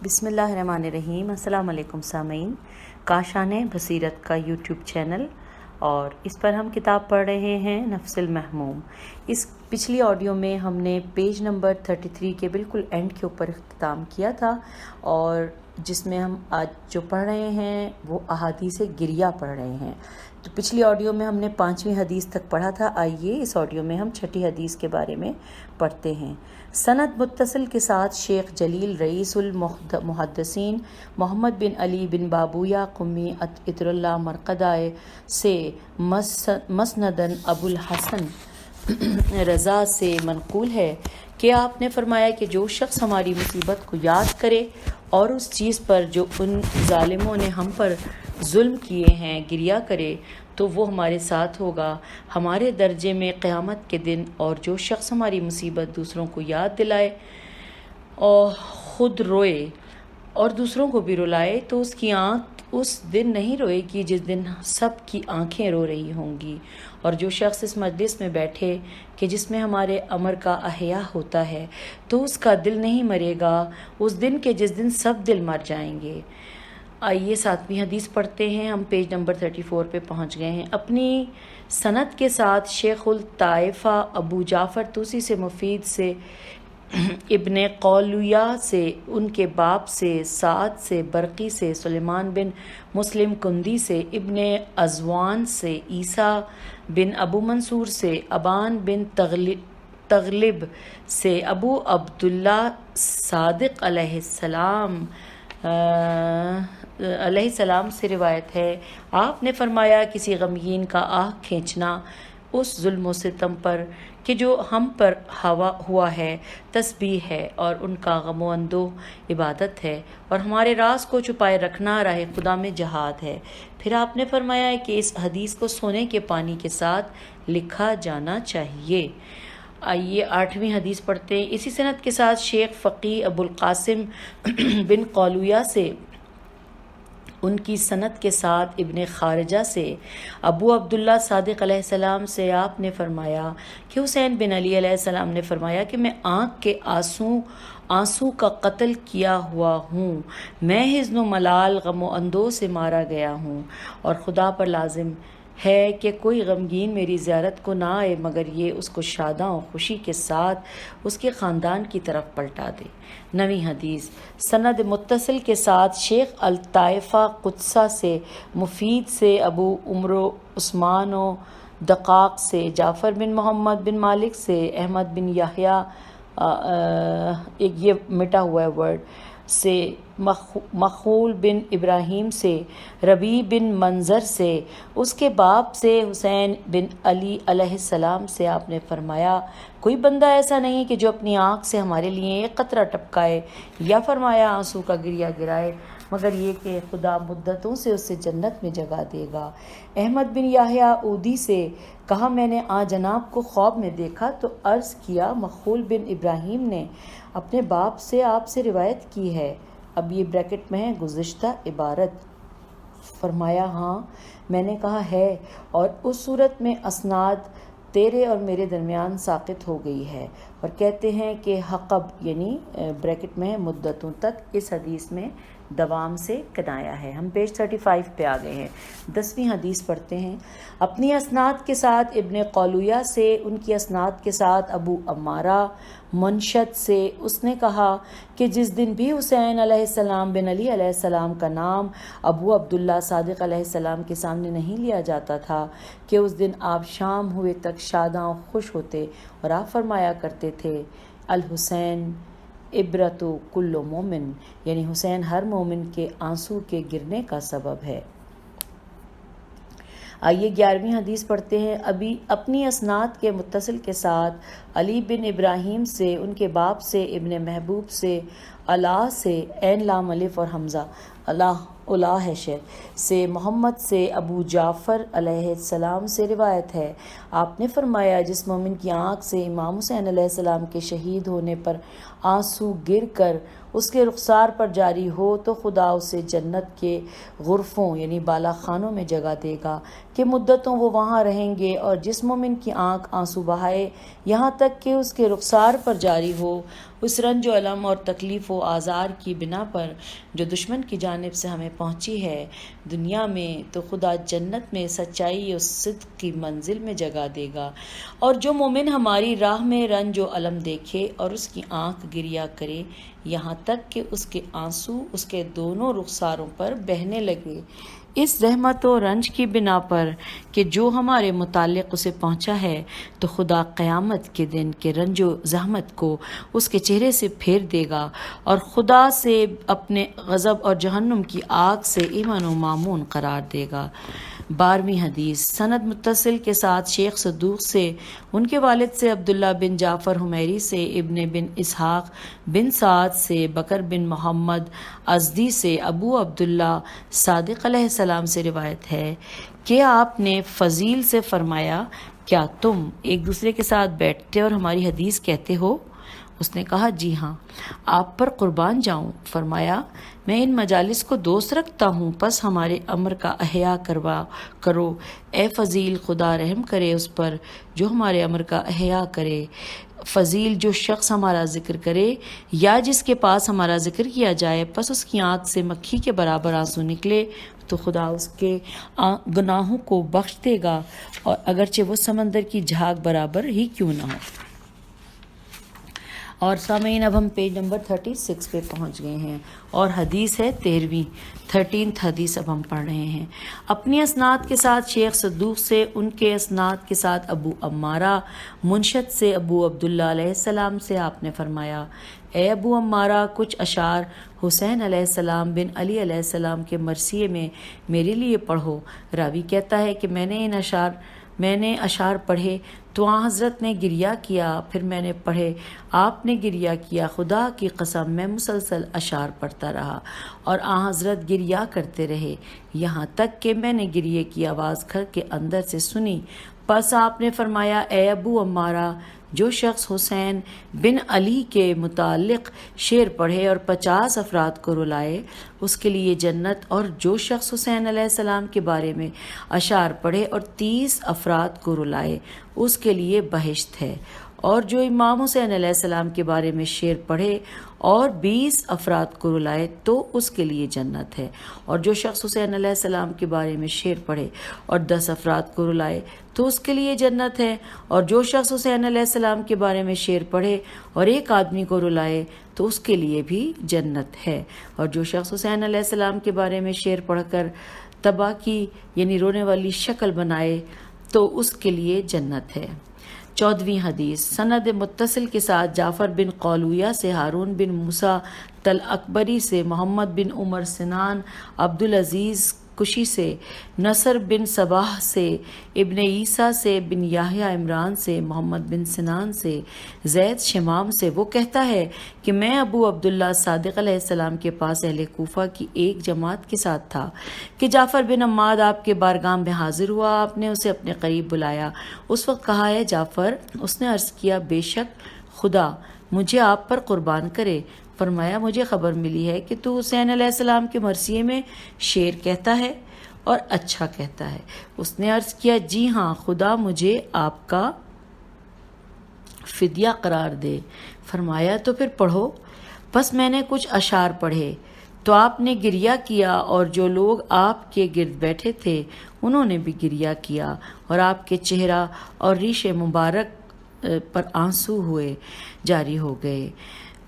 بسم اللہ الرحمن الرحیم۔ السلام علیکم سامعین، کاشان بصیرت کا یوٹیوب چینل، اور اس پر ہم کتاب پڑھ رہے ہیں نفس المحموم۔ اس پچھلی آڈیو میں ہم نے پیج نمبر 33 کے بالکل اینڈ کے اوپر اختتام کیا تھا، اور جس میں ہم آج جو پڑھ رہے ہیں وہ احادیث گریہ پڑھ رہے ہیں۔ تو پچھلی آڈیو میں ہم نے 5ویں حدیث تک پڑھا تھا۔ آئیے اس آڈیو میں ہم 6ٹھی حدیث کے بارے میں پڑھتے ہیں۔ سند متصل کے ساتھ شیخ جلیل رئیس المحدثین محمد بن علی بن بابویا قمی عطر اللہ مرقدائے سے مسندن ابو الحسن رضا سے منقول ہے کہ آپ نے فرمایا کہ جو شخص ہماری مصیبت کو یاد کرے اور اس چیز پر جو ان ظالموں نے ہم پر ظلم کیے ہیں گریہ کرے تو وہ ہمارے ساتھ ہوگا ہمارے درجے میں قیامت کے دن، اور جو شخص ہماری مصیبت دوسروں کو یاد دلائے اور خود روئے اور دوسروں کو بھی رلائے تو اس کی آنکھ اس دن نہیں روئے گی جس دن سب کی آنکھیں رو رہی ہوں گی، اور جو شخص اس مجلس میں بیٹھے کہ جس میں ہمارے امر کا احیاء ہوتا ہے تو اس کا دل نہیں مرے گا اس دن کے جس دن سب دل مر جائیں گے۔ آئیے 7ویں حدیث پڑھتے ہیں۔ ہم پیج نمبر 34 پہ پہنچ گئے ہیں۔ اپنی سند کے ساتھ شیخ الطائفہ ابو جعفر توسی سے مفید سے ابن قولویہ سے ان کے باپ سے سعد سے برقی سے سلیمان بن مسلم کندی سے ابن ازوان سے عیسیٰ بن ابو منصور سے ابان بن تغلب سے ابو عبداللہ صادق علیہ السلام سے روایت ہے۔ آپ نے فرمایا کسی غمگین کا آہ کھینچنا اس ظلم و ستم پر کہ جو ہم پر ہوا ہے تسبیح ہے، اور ان کا غم و اندوہ عبادت ہے، اور ہمارے راز کو چھپائے رکھنا راہ خدا میں جہاد ہے۔ پھر آپ نے فرمایا کہ اس حدیث کو سونے کے پانی کے ساتھ لکھا جانا چاہیے۔ آئیے 8ویں حدیث پڑھتے ہیں۔ اسی سند کے ساتھ شیخ فقی ابو القاسم بن قولویہ سے ان کی سند کے ساتھ ابن خارجہ سے ابو عبداللہ صادق علیہ السلام سے آپ نے فرمایا کہ حسین بن علی علیہ السلام نے فرمایا کہ میں آنکھ کے آنسو کا قتل کیا ہوا ہوں، میں حزن و ملال غم و اندوہ سے مارا گیا ہوں، اور خدا پر لازم ہے کہ کوئی غمگین میری زیارت کو نہ آئے مگر یہ اس کو شاداں و خوشی کے ساتھ اس کے خاندان کی طرف پلٹا دے۔ 9ویں حدیث سند متصل کے ساتھ شیخ الطائفہ قدسہ سے مفید سے ابو عمرو عثمان و دقاق سے جعفر بن محمد بن مالک سے احمد بن یحییٰ ایک یہ مٹا ہوا ہے ورڈ سے مخول بن ابراہیم سے ربیع بن منظر سے اس کے باپ سے حسین بن علی علیہ السلام سے آپ نے فرمایا کوئی بندہ ایسا نہیں کہ جو اپنی آنکھ سے ہمارے لیے ایک قطرہ ٹپکائے یا فرمایا آنسو کا گریہ گرائے مگر یہ کہ خدا مدتوں سے اسے جنت میں جگہ دے گا۔ احمد بن یحییٰ اودی سے کہا میں نے جناب کو خواب میں دیکھا تو عرض کیا مخول بن ابراہیم نے اپنے باپ سے آپ سے روایت کی ہے، اب یہ بریکٹ میں ہے گزشتہ عبارت، فرمایا ہاں، میں نے کہا ہے، اور اس صورت میں اسناد تیرے اور میرے درمیان ساقط ہو گئی ہے، اور کہتے ہیں کہ حقب یعنی بریکٹ میں ہے مدتوں تک اس حدیث میں دوام سے کنایا ہے۔ ہم پیج 35 پہ آ گئے ہیں۔ 10ویں حدیث پڑھتے ہیں۔ اپنی اسناد کے ساتھ ابن قولویہ سے ان کی اسناد کے ساتھ ابو عمارہ منشد سے اس نے کہا کہ جس دن بھی حسین علیہ السلام بن علی علیہ السلام کا نام ابو عبداللہ صادق علیہ السلام کے سامنے نہیں لیا جاتا تھا کہ اس دن آپ شام ہوئے تک شاداں و خوش ہوتے، اور آپ فرمایا کرتے تھے الحسین عبرت کل مومن، یعنی حسین ہر مومن کے آنسو کے گرنے کا سبب ہے۔ آئیے 11ویں حدیث پڑھتے ہیں۔ اپنی اسناد کے متصل کے ساتھ علی بن ابراہیم سے ان کے باپ سے ابن محبوب سے اللہ سے عین لام الف اور حمزہ اللہ سے محمد سے ابو جعفر علیہ السلام سے روایت ہے، آپ نے فرمایا جس مومن کی آنکھ سے امام حسین علیہ السلام کے شہید ہونے پر آنسو گر کر اس کے رخسار پر جاری ہو تو خدا اسے جنت کے غرفوں یعنی بالا خانوں میں جگہ دے گا کہ مدتوں وہ وہاں رہیں گے، اور جس مومن کی آنکھ آنسو بہائے یہاں تک کہ اس کے رخسار پر جاری ہو اس رنج و الم اور تکلیف و آزار کی بنا پر جو دشمن کی جانب سے ہمیں پہنچی ہے دنیا میں، تو خدا جنت میں سچائی اور صدق کی منزل میں جگہ دے گا۔ اور جو مومن ہماری راہ میں رنج و الم دیکھے اور اس کی آنکھ گریا کرے یہاں تک کہ اس کے آنسو اس کے دونوں رخساروں پر بہنے لگے، اس رحمت و رنج کی بنا پر کہ جو ہمارے متعلق اسے پہنچا ہے، تو خدا قیامت کے دن کے رنج و زحمت کو اس کے چہرے سے پھیر دے گا اور خدا سے اپنے غضب اور جہنم کی آگ سے ایمن و مامون قرار دے گا۔ 12ویں حدیث سند متصل کے ساتھ شیخ صدوق سے، ان کے والد سے عبداللہ بن جعفر حمیری سے، ابن بن اسحاق بن سعد سے، بکر بن محمد ازدی سے، ابو عبداللہ صادق علیہ السلام سے روایت ہے کہ آپ نے فضیل سے فرمایا، کیا تم ایک دوسرے کے ساتھ بیٹھتے اور ہماری حدیث کہتے ہو؟ اس نے کہا جی ہاں۔ آپ پر قربان جاؤں، فرمایا میں ان مجالس کو دوست رکھتا ہوں، پس ہمارے امر کا احیا کرو۔ اے فضیل، خدا رحم کرے اس پر جو ہمارے امر کا احیا کرے۔ فضیل، جو شخص ہمارا ذکر کرے یا جس کے پاس ہمارا ذکر کیا جائے پس اس کی آنکھ سے مکھی کے برابر آنسو نکلے تو خدا اس کے گناہوں کو بخش دے گا، اور اگرچہ وہ سمندر کی جھاگ برابر ہی کیوں نہ ہو۔ اور سامعین، اب ہم پیج نمبر 36 پہ پہنچ گئے ہیں اور حدیث ہے 13 حدیث اب ہم پڑھ رہے ہیں۔ اپنی اسناد کے ساتھ شیخ صدوق سے، ان کے اسناد کے ساتھ ابو عمارہ منشد سے ابو عبداللہ علیہ السلام سے آپ نے فرمایا، اے ابو عمارہ، کچھ اشعار حسین علیہ السلام بن علی علیہ السلام کے مرثیے میں میرے لیے پڑھو۔ راوی کہتا ہے کہ میں نے اشعار پڑھے تو آن حضرت نے گریہ کیا، پھر میں نے پڑھے، آپ نے گریہ کیا۔ خدا کی قسم میں مسلسل اشعار پڑھتا رہا اور آن حضرت گریہ کرتے رہے، یہاں تک کہ میں نے گریہ کی آواز گھر کے اندر سے سنی۔ پس آپ نے فرمایا، اے ابو عمارہ، جو شخص حسین بن علی کے متعلق شعر پڑھے اور 50 افراد کو رلائے اس کے لیے جنت، اور جو شخص حسین علیہ السلام کے بارے میں اشعار پڑھے اور 30 افراد کو رلائے اس کے لیے بہشت ہے، اور جو امام حسین علیہ السلام کے بارے میں شعر پڑھے اور 20 افراد کو رلائے تو اس کے لیے جنت ہے، اور جو شخص حسین علیہ السلام کے بارے میں شعر پڑھے اور 10 افراد کو رلائے تو اس کے لیے جنت ہے، اور جو شخص حسین علیہ السلام کے بارے میں شعر پڑھے اور 1 آدمی کو رلائے تو اس کے لیے بھی جنت ہے، اور جو شخص حسین علیہ السلام کے بارے میں شعر پڑھ کر تباہ کی یعنی رونے والی شکل بنائے تو اس کے لیے جنت ہے۔ 14ویں حدیث سند متصل کے ساتھ جعفر بن قولویہ سے، ہارون بن موسیٰ تل اکبری سے، محمد بن عمر سنان عبدالعزیز کشی سے، نصر بن صباح سے، ابن عیسیٰ سے، بن یحییٰ عمران سے، محمد بن سنان سے، زید شمام سے، وہ کہتا ہے کہ میں ابو عبداللہ صادق علیہ السلام کے پاس اہل کوفہ کی ایک جماعت کے ساتھ تھا کہ جعفر بن عماد آپ کے بارگاہ میں حاضر ہوا۔ آپ نے اسے اپنے قریب بلایا، اس وقت کہا ہے جعفر؟ اس نے عرض کیا بے شک خدا مجھے آپ پر قربان کرے۔ فرمایا مجھے خبر ملی ہے کہ تو حسین علیہ السلام کے مرثیے میں شعر کہتا ہے اور اچھا کہتا ہے۔ اس نے عرض کیا جی ہاں، خدا مجھے آپ کا فدیہ قرار دے۔ فرمایا تو پھر پڑھو۔ پس میں نے کچھ اشعار پڑھے تو آپ نے گریہ کیا، اور جو لوگ آپ کے گرد بیٹھے تھے انہوں نے بھی گریہ کیا، اور آپ کے چہرہ اور ریش مبارک پر آنسو ہوئے جاری ہو گئے۔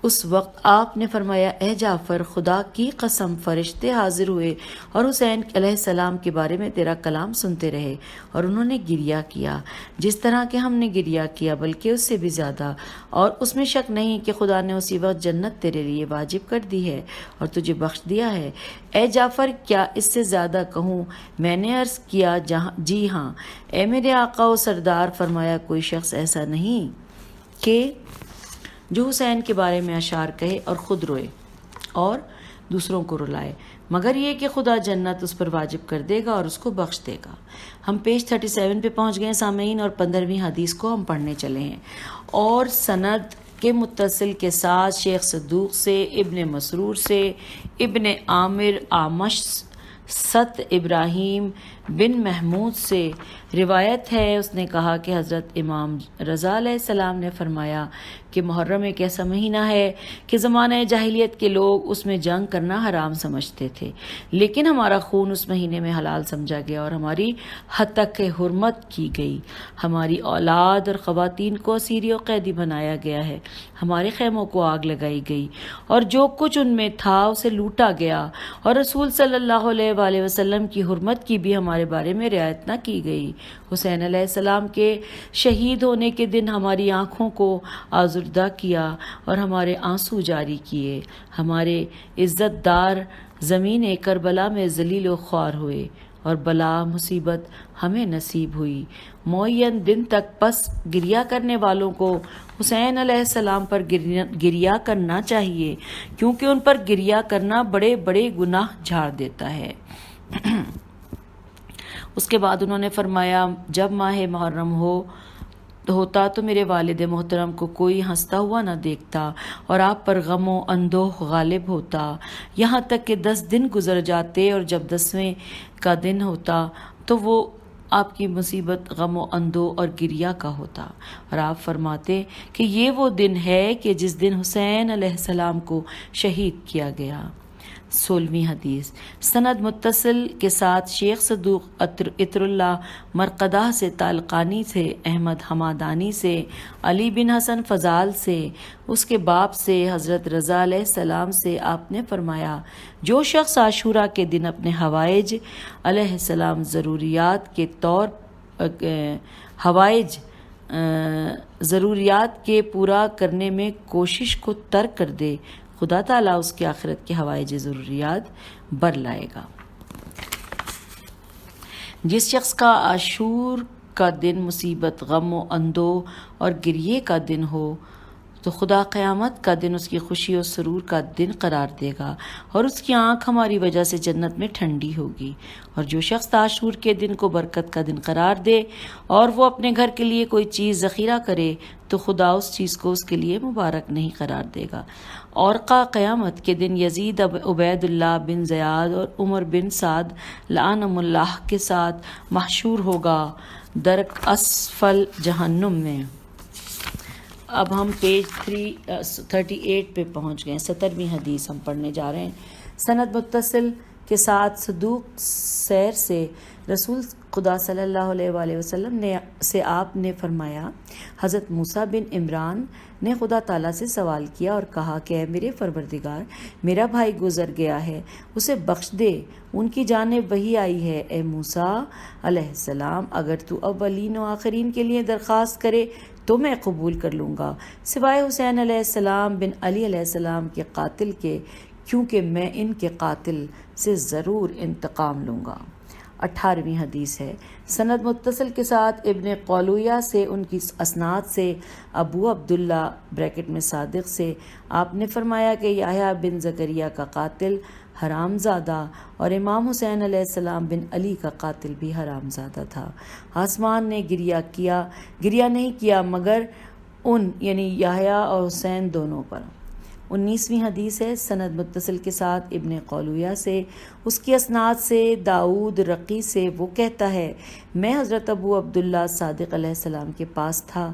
اس وقت آپ نے فرمایا اے جعفر، خدا کی قسم فرشتے حاضر ہوئے اور حسین علیہ السلام کے بارے میں تیرا کلام سنتے رہے، اور انہوں نے گریہ کیا جس طرح کہ ہم نے گریہ کیا، بلکہ اس سے بھی زیادہ، اور اس میں شک نہیں کہ خدا نے اسی وقت جنت تیرے لیے واجب کر دی ہے اور تجھے بخش دیا ہے۔ اے جعفر، کیا اس سے زیادہ کہوں؟ میں نے عرض کیا جی ہاں اے میرے آقا و سردار۔ فرمایا کوئی شخص ایسا نہیں کہ جو حسین کے بارے میں اشعار کہے اور خود روئے اور دوسروں کو رلائے، مگر یہ کہ خدا جنت اس پر واجب کر دے گا اور اس کو بخش دے گا۔ ہم پیج 37 پہ پہنچ گئے سامعین، اور 15ویں حدیث کو ہم پڑھنے چلے ہیں، اور سند کے متصل کے ساتھ شیخ صدوق سے، ابن مسرور سے، ابن عامر آمش ست ابراہیم بن محمود سے روایت ہے، اس نے کہا کہ حضرت امام رضا علیہ السلام نے فرمایا کہ محرم ایک ایسا مہینہ ہے کہ زمانہ جاہلیت کے لوگ اس میں جنگ کرنا حرام سمجھتے تھے، لیکن ہمارا خون اس مہینے میں حلال سمجھا گیا اور ہماری ہتک حرمت کی گئی، ہماری اولاد اور خواتین کو اسیری و قیدی بنایا گیا ہے، ہمارے خیموں کو آگ لگائی گئی اور جو کچھ ان میں تھا اسے لوٹا گیا، اور رسول صلی اللہ علیہ وآلہ وسلم کی حرمت کی بھی ہمارے بارے میں رعایت نہ کی گئی۔ حسین علیہ السلام کے شہید ہونے کے دن ہماری آنکھوں کو آزردہ کیا اور ہمارے آنسو جاری کیے، ہمارے عزت دار زمین کربلا میں ذلیل و خوار ہوئے اور بلا مصیبت ہمیں نصیب ہوئی۔ معین دن تک پس گریہ کرنے والوں کو حسین علیہ السلام پر گریہ کرنا چاہیے، کیونکہ ان پر گریہ کرنا بڑے بڑے گناہ جھاڑ دیتا ہے۔ اس کے بعد انہوں نے فرمایا جب ماہ محرم ہوتا تو میرے والد محترم کو کوئی ہنستا ہوا نہ دیکھتا اور آپ پر غم و اندوہ غالب ہوتا، یہاں تک کہ 10 دن گزر جاتے اور جب 10ویں کا دن ہوتا تو وہ آپ کی مصیبت غم و اندوہ اور گریہ کا ہوتا، اور آپ فرماتے کہ یہ وہ دن ہے کہ جس دن حسین علیہ السلام کو شہید کیا گیا۔ 16ویں حدیث سند متصل کے ساتھ شیخ صدوق عطر اللہ مرقدہ سے، طالقانی سے، احمد حمادانی سے، علی بن حسن فضال سے، اس کے باپ سے، حضرت رضا علیہ السلام سے آپ نے فرمایا جو شخص عاشورہ کے دن اپنے حوائج علیہ السلام ضروریات کے پورا کرنے میں کوشش کو ترک کر دے، خدا تعالیٰ اس کے آخرت کے حوائج ضروریات بر لائے گا۔ جس شخص کا عاشور کا دن مصیبت، غم و اندوہ اور گریے کا دن ہو تو خدا قیامت کا دن اس کی خوشی و سرور کا دن قرار دے گا اور اس کی آنکھ ہماری وجہ سے جنت میں ٹھنڈی ہوگی، اور جو شخص عاشور کے دن کو برکت کا دن قرار دے اور وہ اپنے گھر کے لیے کوئی چیز ذخیرہ کرے تو خدا اس چیز کو اس کے لیے مبارک نہیں قرار دے گا۔ اور قیامت کے دن یزید عبید اللہ بن زیاد اور عمر بن سعد لعنہم اللہ کے ساتھ محشور ہوگا درک اسفل جہنم میں۔ اب ہم پیج 338 پہ پہنچ گئے، 17ویں حدیث ہم پڑھنے جا رہے ہیں۔ سند متصل کے ساتھ صدوق سیر سے رسول خدا صلی اللہ علیہ وآلہ وسلم سے آپ نے فرمایا حضرت موسیٰ بن عمران نے خدا تعالیٰ سے سوال کیا اور کہا کہ اے میرے پروردگار، میرا بھائی گزر گیا ہے، اسے بخش دے، ان کی جانب وحی آئی ہے، اے موسیٰ علیہ السلام اگر تو اولین و آخرین کے لیے درخواست کرے تو میں قبول کر لوں گا، سوائے حسین علیہ السلام بن علی علیہ السلام کے قاتل کے، کیونکہ میں ان کے قاتل سے ضرور انتقام لوں گا۔ 18ویں حدیث ہے، سند متصل کے ساتھ ابن قولویہ سے، ان کی اسناد سے ابو عبداللہ بریکٹ میں صادق سے آپ نے فرمایا کہ یحییٰ بن زکریا کا قاتل حرام زادہ اور امام حسین علیہ السلام بن علی کا قاتل بھی حرام زادہ تھا۔ آسمان نے گریہ نہیں کیا مگر ان یعنی یحییٰ اور حسین دونوں پر۔ 19ویں حدیث ہے، سند متصل کے ساتھ ابن قولویہ سے، اس کی اسناد سے داؤد رقی سے، وہ کہتا ہے میں حضرت ابو عبداللہ صادق علیہ السلام کے پاس تھا،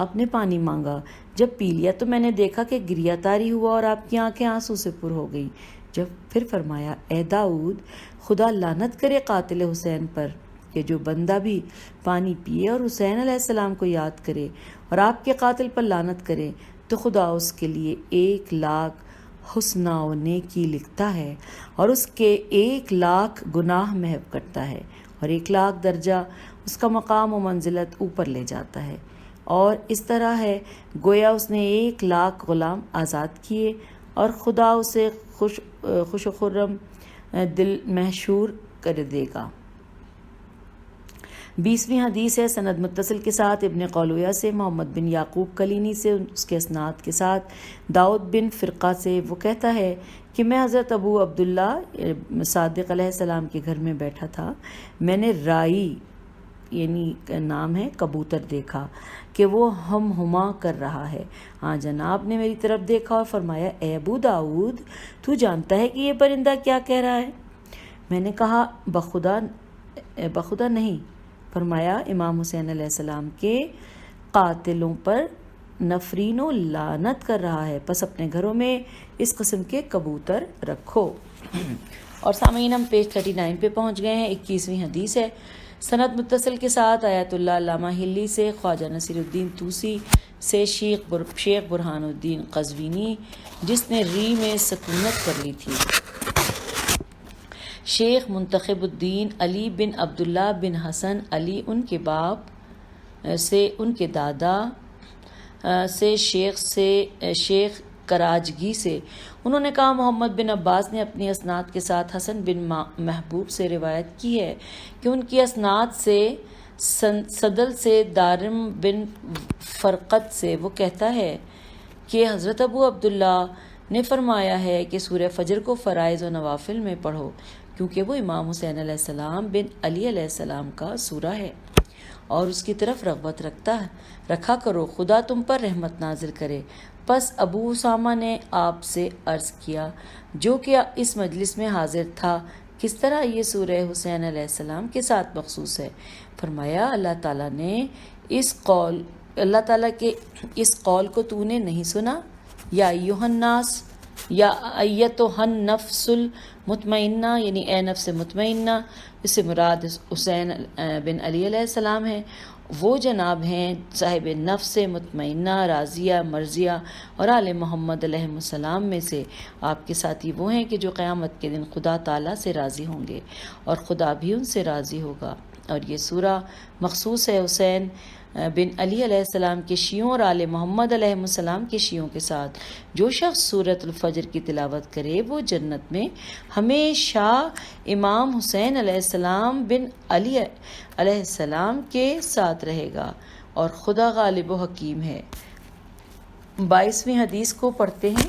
آپ نے پانی مانگا، جب پی لیا تو میں نے دیکھا کہ گریہ طاری ہوا اور آپ کی آنکھیں آنسو سے پر ہو گئی، جب پھر فرمایا اے داؤد، خدا لعنت کرے قاتل حسین پر کہ جو بندہ بھی پانی پیے اور حسین علیہ السلام کو یاد کرے اور آپ کے قاتل پر لعنت کرے تو خدا اس کے لیے 1,00,000 حسنہ و نیکی لکھتا ہے اور اس کے 1,00,000 گناہ محو کرتا ہے اور 1,00,000 درجہ اس کا مقام و منزلت اوپر لے جاتا ہے، اور اس طرح ہے گویا اس نے 1,00,000 غلام آزاد کیے اور خدا اسے خوش و خرم دل محشور کر دے گا۔ 20ویں حدیث ہے، سند متصل کے ساتھ ابن قولویہ سے، محمد بن یعقوب کلینی سے، اس کے اسناد کے ساتھ داؤد بن فرقہ سے، وہ کہتا ہے کہ میں حضرت ابو عبداللہ صادق علیہ السلام کے گھر میں بیٹھا تھا، میں نے رائی یعنی نام ہے کبوتر دیکھا کہ وہ ہم ہما کر رہا ہے۔ ہاں جناب نے میری طرف دیکھا اور فرمایا اے ابو داؤد تو جانتا ہے کہ یہ پرندہ کیا کہہ رہا ہے؟ میں نے کہا بخدا نہیں۔ فرمایا امام حسین علیہ السلام کے قاتلوں پر نفرین و لعنت کر رہا ہے، پس اپنے گھروں میں اس قسم کے کبوتر رکھو۔ اور سامعین ہم پیج 39 پہ پہنچ گئے ہیں۔ 21ویں حدیث ہے، سند متصل کے ساتھ آیت اللہ علامہ ہلی سے، خواجہ نصیر الدین طوسی سے، شیخ برہان الدین قزوینی جس نے ری میں سکونت کر لی تھی، شیخ منتخب الدین علی بن عبداللہ بن حسن علی ان کے باپ سے، ان کے دادا سے، شیخ کراجگی سے، انہوں نے کہا محمد بن عباس نے اپنی اسناد کے ساتھ حسن بن محبوب سے روایت کی ہے کہ ان کی اسناد سے صدل سے دارم بن فرقت سے وہ کہتا ہے کہ حضرت ابو عبداللہ نے فرمایا ہے کہ سورہ فجر کو فرائض و نوافل میں پڑھو، کیونکہ وہ امام حسین علیہ السلام بن علی علیہ السلام کا سورہ ہے، اور اس کی طرف رغبت رکھا کرو، خدا تم پر رحمت نازل کرے۔ پس ابو اسامہ نے آپ سے عرض کیا جو کہ اس مجلس میں حاضر تھا، کس طرح یہ سورہ حسین علیہ السلام کے ساتھ مخصوص ہے؟ فرمایا اللہ تعالیٰ کے اس قول کو تو نے نہیں سنا، یا ایھا الناس، یا ایتھا النفس المطمئنہ، یعنی اے نفس مطمئنہ، اس سے مراد حسین بن علی علیہ السلام ہے، وہ جناب ہیں صاحب نفس مطمئنہ راضیہ مرضیہ، اور آل محمد علیہ السلام میں سے آپ کے ساتھی وہ ہیں کہ جو قیامت کے دن خدا تعالیٰ سے راضی ہوں گے اور خدا بھی ان سے راضی ہوگا۔ اور یہ سورہ مخصوص ہے حسین بن علی علیہ السلام کے شیعوں اور آل محمد علیہ السلام کے شیعوں کے ساتھ۔ جو شخص سورۃ الفجر کی تلاوت کرے وہ جنت میں ہمیشہ امام حسین علیہ السلام بن علی علیہ السلام کے ساتھ رہے گا، اور خدا غالب و حکیم ہے۔ 22ویں حدیث کو پڑھتے ہیں۔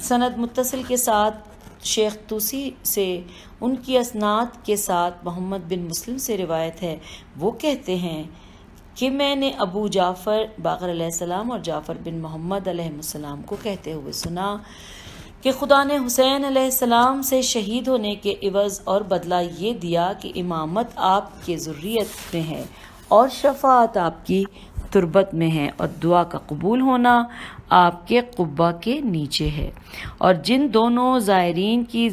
سند متصل کے ساتھ شیخ طوسی سے، ان کی اسناد کے ساتھ محمد بن مسلم سے روایت ہے، وہ کہتے ہیں کہ میں نے ابو جعفر باقر علیہ السلام اور جعفر بن محمد علیہ السلام کو کہتے ہوئے سنا کہ خدا نے حسین علیہ السلام سے شہید ہونے کے عوض اور بدلہ یہ دیا کہ امامت آپ کے ذریت میں ہے اور شفاعت آپ کی تربت میں ہے اور دعا کا قبول ہونا آپ کے قبہ کے نیچے ہے، اور جن دونوں زائرین کی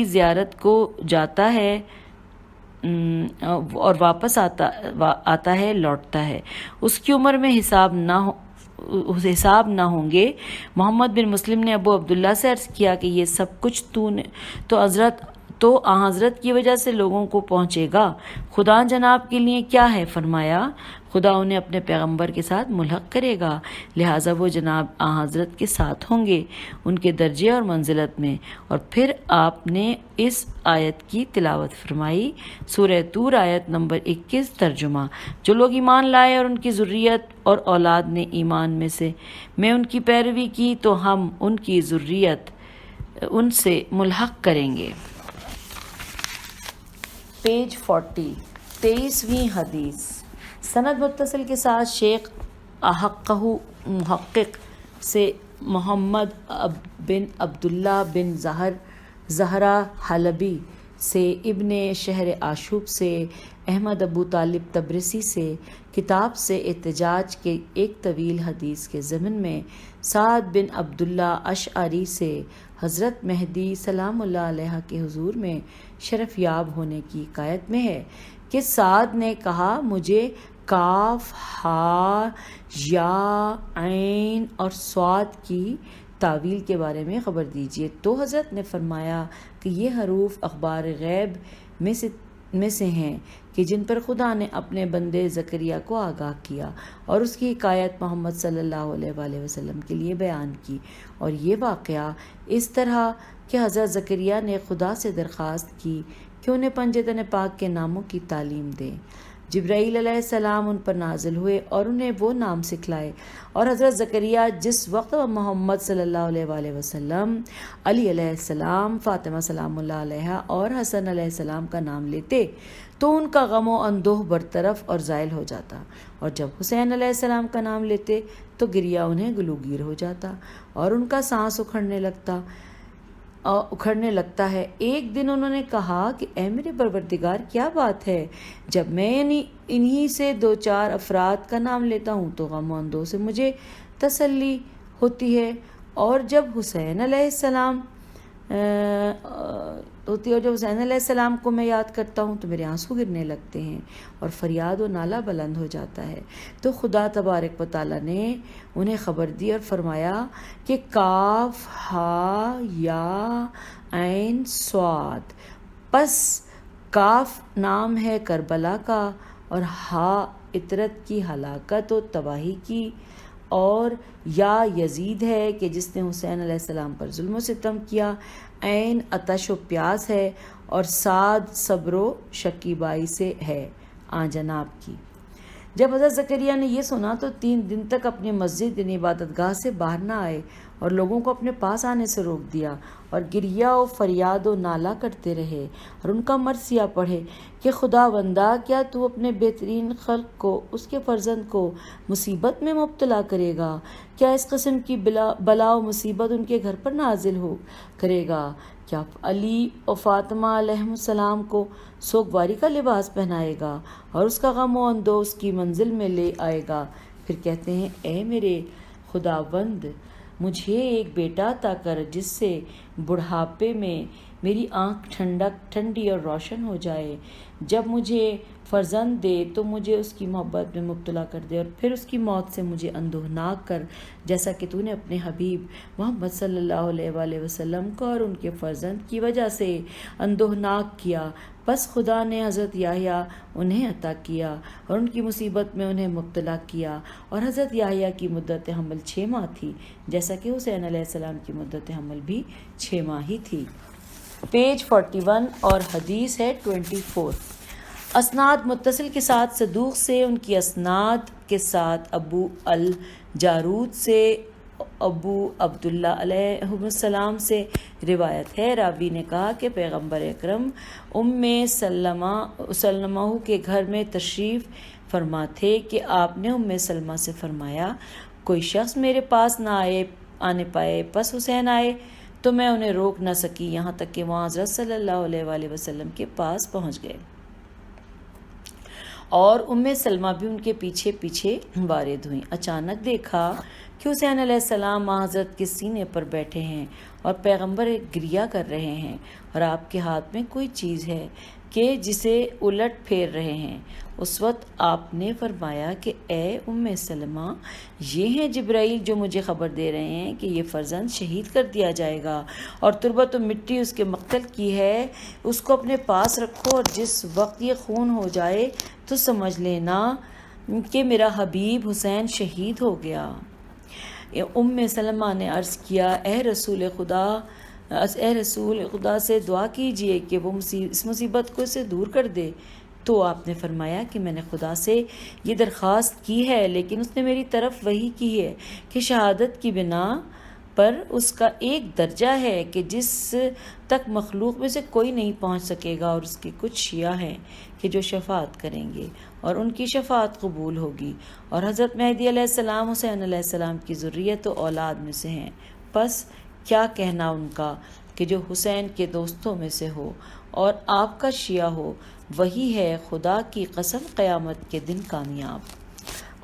زیارت کو جاتا ہے اور واپس آتا ہے لوٹتا ہے، اس کی عمر میں حساب نہ ہوں گے۔ محمد بن مسلم نے ابو عبداللہ سے عرض کیا کہ یہ سب کچھ تو حضرت کی وجہ سے لوگوں کو پہنچے گا، خدا جناب کے لیے کیا ہے؟ فرمایا خدا انہیں اپنے پیغمبر کے ساتھ ملحق کرے گا، لہٰذا وہ جناب حضرت کے ساتھ ہوں گے ان کے درجے اور منزلت میں۔ اور پھر آپ نے اس آیت کی تلاوت فرمائی، سورہ طور آیت نمبر 21 ترجمہ۔ جو لوگ ایمان لائے اور ان کی ذریت اور اولاد نے ایمان میں ان کی پیروی کی تو ہم ان کی ذریت ان سے ملحق کریں گے۔ پیج 40، 23ویں حدیث، سند متصل کے ساتھ شیخ احقہ محقق سے، محمد بن عبداللہ بن زہرہ حلبی سے، ابن شہر آشوب سے، احمد ابو طالب تبرسی سے، کتاب سے احتجاج کے ایک طویل حدیث کے ضمن میں سعد بن عبداللہ اشعری سے حضرت مہدی سلام اللہ علیہ کے حضور میں شرف یاب ہونے کی حکایت میں ہے کہ سعد نے کہا مجھے کاف، ہا، یا، عین اور صاد کی تعویل کے بارے میں خبر دیجیے، تو حضرت نے فرمایا کہ یہ حروف اخبار غیب میں سے ہیں کہ جن پر خدا نے اپنے بندے زکریا کو آگاہ کیا اور اس کی حکایت محمد صلی اللہ علیہ وآلہ وسلم کے لیے بیان کی، اور یہ واقعہ اس طرح کہ حضرت زکریا نے خدا سے درخواست کی کہ انہیں پنجتن پاک کے ناموں کی تعلیم دے۔ جبرائیل علیہ السلام ان پر نازل ہوئے اور انہیں وہ نام سکھلائے، اور حضرت زکریا جس وقت محمد صلی اللہ علیہ وآلہ وسلم، علی علیہ السلام، فاطمہ سلام اللہ علیہا اور حسن علیہ السلام کا نام لیتے تو ان کا غم و اندوہ برطرف اور زائل ہو جاتا، اور جب حسین علیہ السلام کا نام لیتے تو گریہ انہیں گلوگیر ہو جاتا اور ان کا سانس اکھڑنے لگتا ہے۔ ایک دن انہوں نے کہا کہ اے میرے پروردگار، کیا بات ہے، جب میں انہی سے 2-4 افراد کا نام لیتا ہوں تو غم و اندوہ سے مجھے تسلی ہوتی ہے، اور جب حسین علیہ السلام کو میں یاد کرتا ہوں تو میرے آنسو گرنے لگتے ہیں اور فریاد و نالہ بلند ہو جاتا ہے۔ تو خدا تبارک و تعالیٰ نے انہیں خبر دی اور فرمایا کہ کاف ہا یا عین صاد، پس کاف نام ہے کربلا کا، اور ہا اطرت کی ہلاکت و تباہی کی، اور یا یزید ہے کہ جس نے حسین علیہ السلام پر ظلم و ستم کیا، عین عطش و پیاس ہے، اور صاد صبر و شکیبائی سے ہے آن جناب کی۔ جب حضرت زکریا نے یہ سنا تو 3 دن تک اپنی مسجد یعنی عبادت گاہ سے باہر نہ آئے اور لوگوں کو اپنے پاس آنے سے روک دیا، اور گریہ و فریاد و نالہ کرتے رہے اور ان کا مرثیہ پڑھے کہ خدا بندہ، کیا تو اپنے بہترین خلق کو، اس کے فرزند کو مصیبت میں مبتلا کرے گا؟ کیا اس قسم کی بلا و مصیبت ان کے گھر پر نازل کرے گا؟ کیا علی و فاطمہ علیہ السلام کو سوگواری کا لباس پہنائے گا اور اس کا غم و اندوہ اس کی منزل میں لے آئے گا؟ پھر کہتے ہیں اے میرے خداوند، مجھے ایک بیٹا عطا کر جس سے بڑھاپے میں میری آنکھ ٹھنڈی اور روشن ہو جائے، جب مجھے فرزند دے تو مجھے اس کی محبت میں مبتلا کر دے، اور پھر اس کی موت سے مجھے اندوہناک کر، جیسا کہ تو نے اپنے حبیب محمد صلی اللہ علیہ وآلہ وسلم کو اور ان کے فرزند کی وجہ سے اندوہناک کیا۔ بس خدا نے حضرت یحییٰ انہیں عطا کیا اور ان کی مصیبت میں انہیں مبتلا کیا، اور حضرت یحییٰ کی مدت حمل 6 ماہ تھی، جیسا کہ حسین علیہ السلام کی مدت حمل بھی 6 ماہ ہی تھی۔ پیج 41 اور حدیث ہے 24۔ اسناد متصل کے ساتھ صدوق سے، ان کی اسناد کے ساتھ ابو الجارود سے، ابو عبداللہ علیہ السلام سے روایت ہے، راوی نے کہا کہ پیغمبر اکرم ام سلمہ کے گھر میں تشریف فرما تھے کہ آپ نے ام سلمہ سے فرمایا کوئی شخص میرے پاس نہ آنے پائے، پس حسین آئے تو میں انہیں روک نہ سکی، یہاں تک کہ وہاں حضرت صلی اللہ علیہ وآلہ وسلم کے پاس پہنچ گئے، اور ام سلمہ بھی ان کے پیچھے پیچھے وارد ہوئیں۔ اچانک دیکھا کہ حسین علیہ السلام حضرت کے سینے پر بیٹھے ہیں اور پیغمبر گریہ کر رہے ہیں، اور آپ کے ہاتھ میں کوئی چیز ہے کہ جسے الٹ پھیر رہے ہیں۔ اس وقت آپ نے فرمایا کہ اے ام سلمہ، یہ ہیں جبرائیل جو مجھے خبر دے رہے ہیں کہ یہ فرزند شہید کر دیا جائے گا، اور تربت و مٹی اس کے مقتل کی ہے، اس کو اپنے پاس رکھو، اور جس وقت یہ خون ہو جائے تو سمجھ لینا کہ میرا حبیب حسین شہید ہو گیا۔ ام سلمہ نے عرض کیا اے رسول خدا سے دعا کیجئے کہ وہ اس مصیبت کو اسے دور کر دے۔ تو آپ نے فرمایا کہ میں نے خدا سے یہ درخواست کی ہے، لیکن اس نے میری طرف وحی کی ہے کہ شہادت کی بنا پر اس کا ایک درجہ ہے کہ جس تک مخلوق میں سے کوئی نہیں پہنچ سکے گا، اور اس کے کچھ شیعہ ہیں کہ جو شفاعت کریں گے اور ان کی شفاعت قبول ہوگی، اور حضرت مہدی علیہ السلام حسین علیہ السلام کی ذریت و اولاد میں سے ہیں، پس کیا کہنا ان کا کہ جو حسین کے دوستوں میں سے ہو اور آپ کا شیعہ ہو، وہی ہے خدا کی قسم قیامت کے دن کامیاب۔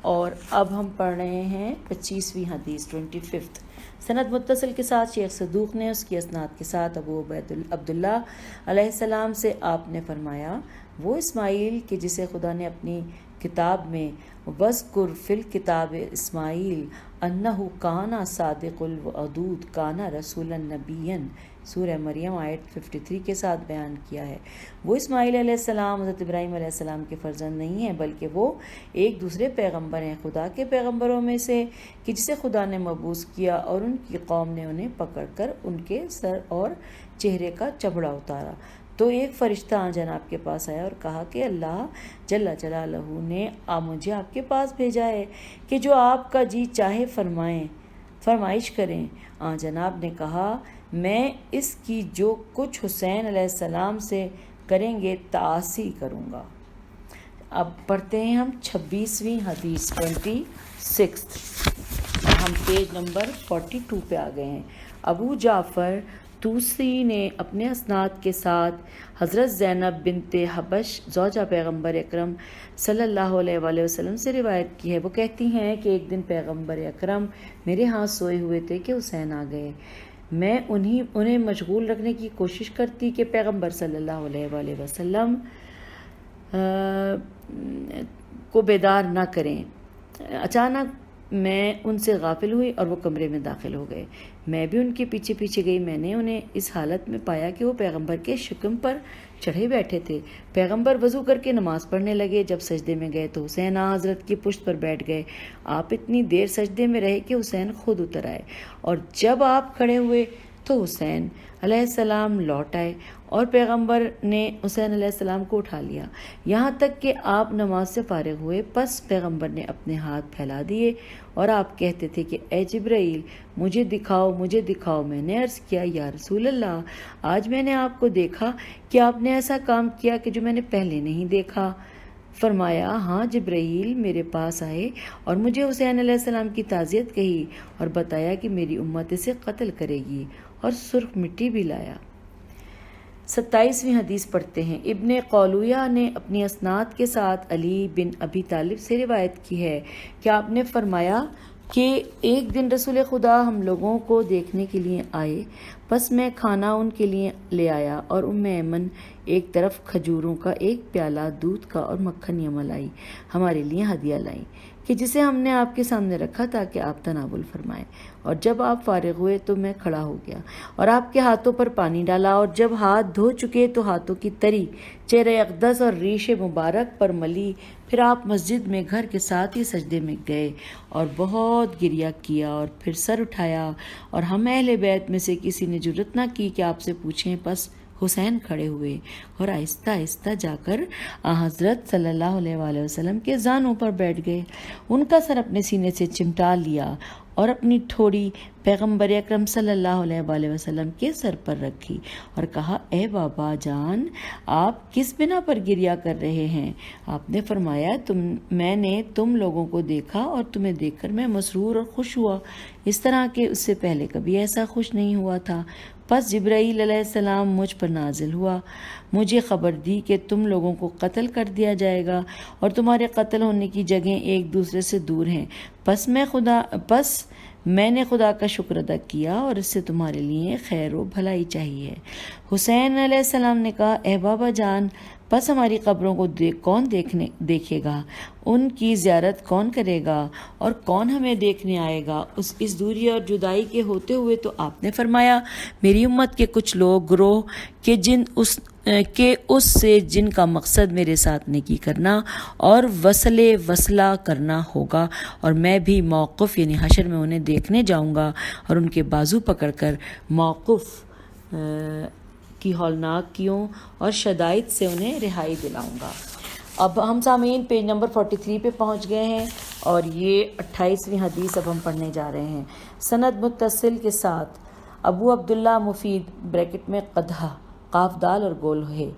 اور اب ہم پڑھ رہے ہیں 25ویں حدیث 25۔ سند متصل کے ساتھ شیخ صدوق نے، اس کی اسناد کے ساتھ ابو عبداللہ علیہ السلام سے آپ نے فرمایا وہ اسماعیل کہ جسے خدا نے اپنی کتاب میں وَاذْكُرْ فِي الْكِتَابِ اسماعیل انہ کانا صادق الوعود کانا رسولا نبیا، سورہ مریم آیت 53 کے ساتھ بیان کیا ہے، وہ اسماعیل علیہ السلام حضرت ابراہیم علیہ السلام کے فرزند نہیں ہیں، بلکہ وہ ایک دوسرے پیغمبر ہیں خدا کے پیغمبروں میں سے کہ جسے خدا نے مبعوث کیا، اور ان کی قوم نے انہیں پکڑ کر ان کے سر اور چہرے کا چبڑا اتارا، تو ایک فرشتہ آن جناب کے پاس آیا اور کہا کہ اللہ جل جلالہ نے مجھے آپ کے پاس بھیجا ہے کہ جو آپ کا جی چاہے فرمائش کریں۔ آن جناب نے کہا میں اس کی جو کچھ حسین علیہ السلام سے کریں گے تعاصی کروں گا۔ اب پڑھتے ہیں ہم 26ویں حدیث 26۔ ہم پیج نمبر 42 پہ آ گئے ہیں۔ ابو جعفر توسی نے اپنے اسناد کے ساتھ حضرت زینب بنت حبش زوجہ پیغمبر اکرم صلی اللہ علیہ وآلہ وسلم سے روایت کی ہے۔ وہ کہتی ہیں کہ ایک دن پیغمبر اکرم میرے ہاتھ سوئے ہوئے تھے کہ حسین آ گئے۔ میں انہیں مشغول رکھنے کی کوشش کرتی کہ پیغمبر صلی اللہ علیہ وآلہ وسلم کو بیدار نہ کریں۔ اچانک میں ان سے غافل ہوئی اور وہ کمرے میں داخل ہو گئے۔ میں بھی ان کے پیچھے پیچھے گئی۔ میں نے انہیں اس حالت میں پایا کہ وہ پیغمبر کے شکم پر چڑھے بیٹھے تھے۔ پیغمبر وضو کر کے نماز پڑھنے لگے۔ جب سجدے میں گئے تو حسین حضرت کی پشت پر بیٹھ گئے۔ آپ اتنی دیر سجدے میں رہے کہ حسین خود اتر آئے، اور جب آپ کھڑے ہوئے تو حسین علیہ السلام لوٹ آئے اور پیغمبر نے حسین علیہ السلام کو اٹھا لیا یہاں تک کہ آپ نماز سے فارغ ہوئے۔ پس پیغمبر نے اپنے ہاتھ پھیلا دیے اور آپ کہتے تھے کہ اے جبرائیل مجھے دکھاؤ مجھے دکھاؤ۔ میں نے عرض کیا یا رسول اللہ آج میں نے آپ کو دیکھا کہ آپ نے ایسا کام کیا کہ جو میں نے پہلے نہیں دیکھا۔ فرمایا ہاں جبرائیل میرے پاس آئے اور مجھے حسین علیہ السلام کی تعزیت کہی اور بتایا کہ میری امت اسے قتل کرے گی، اور سرخ مٹی بھی لایا۔ 27ویں حدیث پڑھتے ہیں۔ ابن قولویہ نے اپنی اسناد کے ساتھ علی بن ابی طالب سے روایت کی ہے کہ آپ نے فرمایا کہ ایک دن رسول خدا ہم لوگوں کو دیکھنے کے لیے آئے، پس میں کھانا ان کے لیے لے آیا اور ایمن ایک طرف کھجوروں کا ایک پیالہ دودھ کا اور مکھن یمن لائی، ہمارے لیے ہدیہ لائی کہ جسے ہم نے آپ کے سامنے رکھا تاکہ آپ تناول فرمائیں۔ اور جب آپ فارغ ہوئے تو میں کھڑا ہو گیا اور آپ کے ہاتھوں پر پانی ڈالا، اور جب ہاتھ دھو چکے تو ہاتھوں کی تری چہرہ اقدس اور ریش مبارک پر ملی۔ پھر آپ مسجد میں گھر کے ساتھ ہی سجدے میں گئے اور بہت گریہ کیا، اور پھر سر اٹھایا، اور ہم اہل بیت میں سے کسی نے جرت نہ کی کہ آپ سے پوچھیں۔ پس حسین کھڑے ہوئے اور آہستہ آہستہ جا کر حضرت صلی اللہ علیہ وآلہ وسلم کے زانوں پر بیٹھ گئے، ان کا سر اپنے سینے سے چمٹا لیا اور اپنی ٹھوڑی پیغمبر اکرم صلی اللہ علیہ وآلہ وسلم کے سر پر رکھی اور کہا اے بابا جان آپ کس بنا پر گریہ کر رہے ہیں؟ آپ نے فرمایا میں نے تم لوگوں کو دیکھا اور تمہیں دیکھ کر میں مسرور اور خوش ہوا، اس طرح کہ اس سے پہلے کبھی ایسا خوش نہیں ہوا تھا۔ پس جبرائیل علیہ السلام مجھ پر نازل ہوا، مجھے خبر دی کہ تم لوگوں کو قتل کر دیا جائے گا اور تمہارے قتل ہونے کی جگہیں ایک دوسرے سے دور ہیں۔ پس میں نے خدا کا شکر ادا کیا اور اس سے تمہارے لیے خیر و بھلائی چاہیے۔ حسین علیہ السلام نے کہا اے بابا جان پس ہماری قبروں کو کون دیکھے گا، ان کی زیارت کون کرے گا اور کون ہمیں دیکھنے آئے گا اس دوری اور جدائی کے ہوتے ہوئے؟ تو آپ نے فرمایا میری امت کے کچھ لوگ گروہ کہ اس سے جن کا مقصد میرے ساتھ نیکی کرنا اور وصلہ کرنا ہوگا، اور میں بھی موقف یعنی حشر میں انہیں دیکھنے جاؤں گا اور ان کے بازو پکڑ کر موقف کی ہولناکیوں اور شدائد سے انہیں رہائی دلاؤں گا۔ اب ہم سامعین پیج نمبر 43 پہ پہنچ گئے ہیں اور یہ 28ویں حدیث اب ہم پڑھنے جا رہے ہیں سند متصل کے ساتھ۔ ابو عبداللہ مفید بریکٹ میں قدح قاف دال اور گول ہے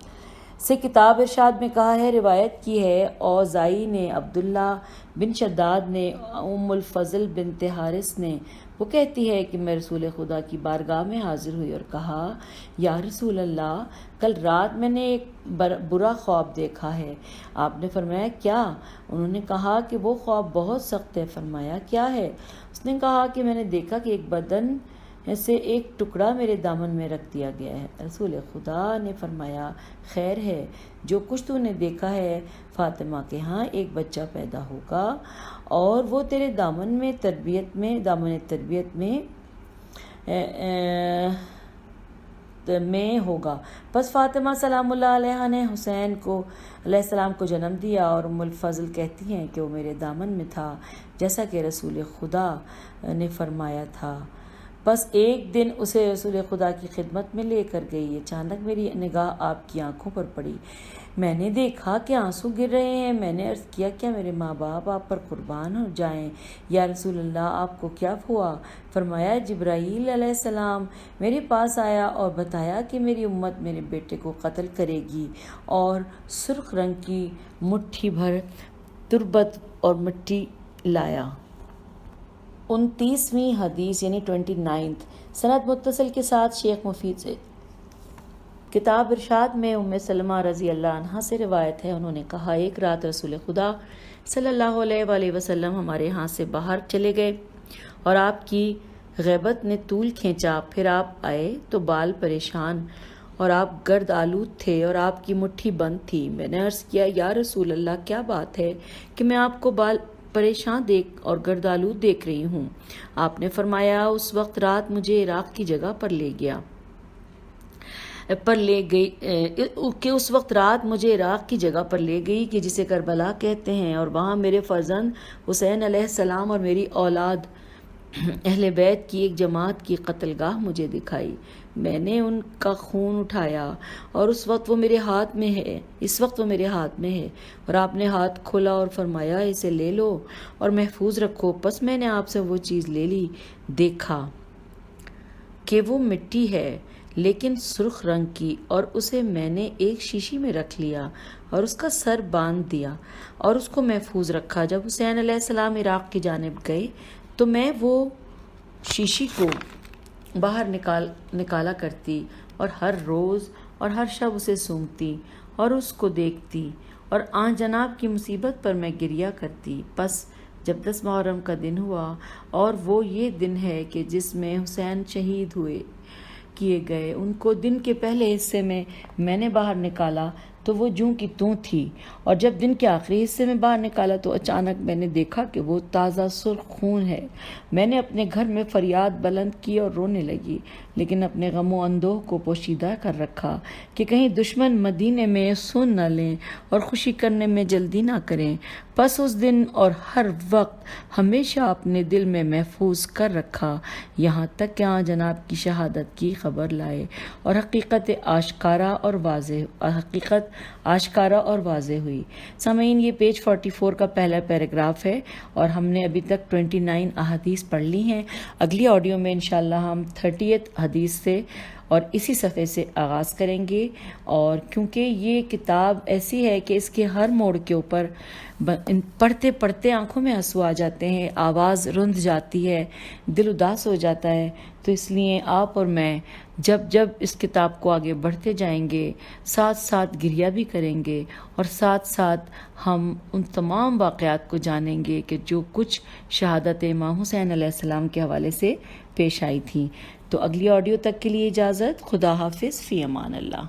سے کتاب ارشاد میں کہا ہے، روایت کی ہے اوزائی نے، عبداللہ بن شداد نے، ام الفضل بنت حارث نے، وہ کہتی ہے کہ میں رسول خدا کی بارگاہ میں حاضر ہوئی اور کہا یا رسول اللہ کل رات میں نے ایک برا خواب دیکھا ہے۔ آپ نے فرمایا کیا؟ انہوں نے کہا کہ وہ خواب بہت سخت ہے۔ فرمایا کیا ہے؟ اس نے کہا کہ میں نے دیکھا کہ ایک بدن سے ایک ٹکڑا میرے دامن میں رکھ دیا گیا ہے۔ رسول خدا نے فرمایا خیر ہے، جو کچھ تو نے دیکھا ہے فاطمہ کے ہاں ایک بچہ پیدا ہوگا اور وہ تیرے دامن تربیت میں ہوگا۔ پس فاطمہ سلام اللہ علیہا نے حسین علیہ السلام کو جنم دیا، اور ام الفضل کہتی ہیں کہ وہ میرے دامن میں تھا جیسا کہ رسول خدا نے فرمایا تھا۔ بس ایک دن اسے رسول خدا کی خدمت میں لے کر گئی۔ اچانک میری نگاہ آپ کی آنکھوں پر پڑی، میں نے دیکھا کہ آنسو گر رہے ہیں۔ میں نے عرض کیا کیا میرے ماں باپ آپ پر قربان ہو جائیں یا رسول اللہ، آپ کو کیا ہوا؟ فرمایا جبرائیل علیہ السلام میرے پاس آیا اور بتایا کہ میری امت میرے بیٹے کو قتل کرے گی، اور سرخ رنگ کی مٹھی بھر تربت اور مٹی لایا۔ 29ویں حدیث یعنی 29 سند متصل کے ساتھ شیخ مفید سے۔ کتاب ارشاد میں ام سلمہ رضی اللہ عنہا سے روایت ہے، انہوں نے کہا ایک رات رسول خدا صلی اللہ علیہ وآلہ وسلم ہمارے ہاں سے باہر چلے گئے اور آپ کی غیبت نے طول کھینچا۔ پھر آپ آئے تو بال پریشان اور آپ گرد آلود تھے اور آپ کی مٹھی بند تھی۔ میں نے عرض کیا یا رسول اللہ کیا بات ہے کہ میں آپ کو بال پریشان دیکھ اور گرد آلود دیکھ رہی ہوں؟ آپ نے فرمایا اس وقت رات مجھے عراق کی جگہ پر لے گئی کہ جسے کربلا کہتے ہیں، اور وہاں میرے فرزند حسین علیہ السلام اور میری اولاد اہل بیت کی ایک جماعت کی قتل گاہ مجھے دکھائی۔ میں نے ان کا خون اٹھایا اور اس وقت وہ میرے ہاتھ میں ہے اور آپ نے ہاتھ کھولا اور فرمایا اسے لے لو اور محفوظ رکھو۔ پس میں نے آپ سے وہ چیز لے لی، دیکھا کہ وہ مٹی ہے لیکن سرخ رنگ کی، اور اسے میں نے ایک شیشی میں رکھ لیا اور اس کا سر باندھ دیا اور اس کو محفوظ رکھا۔ جب حسین علیہ السلام عراق کی جانب گئے تو میں وہ شیشی کو باہر نکالا کرتی اور ہر روز اور ہر شب اسے سونگتی اور اس کو دیکھتی، اور آن جناب کی مصیبت پر میں گریہ کرتی۔ پس جب 10 محرم کا دن ہوا، اور وہ یہ دن ہے کہ جس میں حسین شہید کیے گئے، ان کو دن کے پہلے حصے میں نے باہر نکالا تو وہ جوں کی توں تھی، اور جب دن کے آخری حصے میں باہر نکالا تو اچانک میں نے دیکھا کہ وہ تازہ سرخ خون ہے۔ میں نے اپنے گھر میں فریاد بلند کی اور رونے لگی، لیکن اپنے غم و اندوہ کو پوشیدہ کر رکھا کہ کہیں دشمن مدینے میں سن نہ لیں اور خوشی کرنے میں جلدی نہ کریں۔ پس اس دن اور ہر وقت ہمیشہ اپنے دل میں محفوظ کر رکھا، یہاں تک کہ آن جناب کی شہادت کی خبر لائے اور حقیقت آشکارا اور واضح ہوئی۔ سامعین، یہ پیج 44 کا پہلا پیراگراف ہے اور ہم نے ابھی تک 29 احادیث پڑھ لی ہیں۔ اگلی آڈیو میں انشاءاللہ ہم 30 حدیث سے اور اسی صفحے سے آغاز کریں گے، اور کیونکہ یہ کتاب ایسی ہے کہ اس کے ہر موڑ کے اوپر پڑھتے پڑھتے آنکھوں میں آنسو آ جاتے ہیں، آواز رند جاتی ہے، دل اداس ہو جاتا ہے، تو اس لیے آپ اور میں جب اس کتاب کو آگے بڑھتے جائیں گے، ساتھ ساتھ گریہ بھی کریں گے، اور ساتھ ساتھ ہم ان تمام واقعات کو جانیں گے کہ جو کچھ شہادت امام حسین علیہ السلام کے حوالے سے پیش آئی تھیں۔ تو اگلی آڈیو تک کے لیے اجازت، خدا حافظ، فی امان اللہ۔